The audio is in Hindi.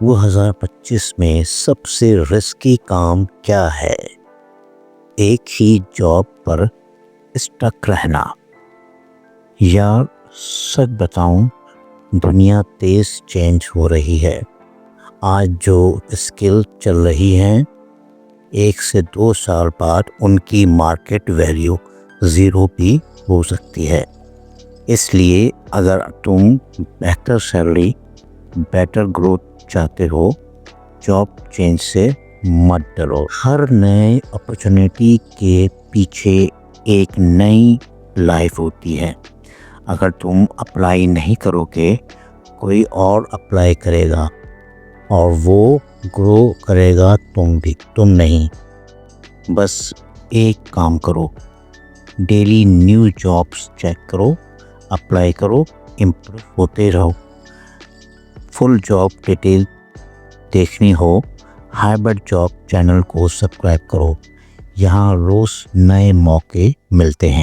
2025 में सबसे रिस्की काम क्या है? एक ही जॉब पर स्टक रहना। यार सच बताऊं, दुनिया तेज चेंज हो रही है। आज जो स्किल चल रही हैं, 1 से 2 साल बाद उनकी मार्केट वैल्यू ज़ीरो भी हो सकती है। इसलिए अगर तुम बेहतर सैलरी, बेटर ग्रोथ चाहते हो, जॉब चेंज से मत डरो। हर नए अपॉर्चुनिटी के पीछे एक नई लाइफ होती है। अगर तुम अप्लाई नहीं करोगे, कोई और अप्लाई करेगा और वो ग्रो करेगा, तुम नहीं। बस एक काम करो, डेली न्यू जॉब्स चेक करो, अप्लाई करो, इम्प्रूव होते रहो। फुल जॉब डिटेल देखनी हो, हाइब्रिड जॉब चैनल को सब्सक्राइब करो। यहाँ रोज़ नए मौके मिलते हैं।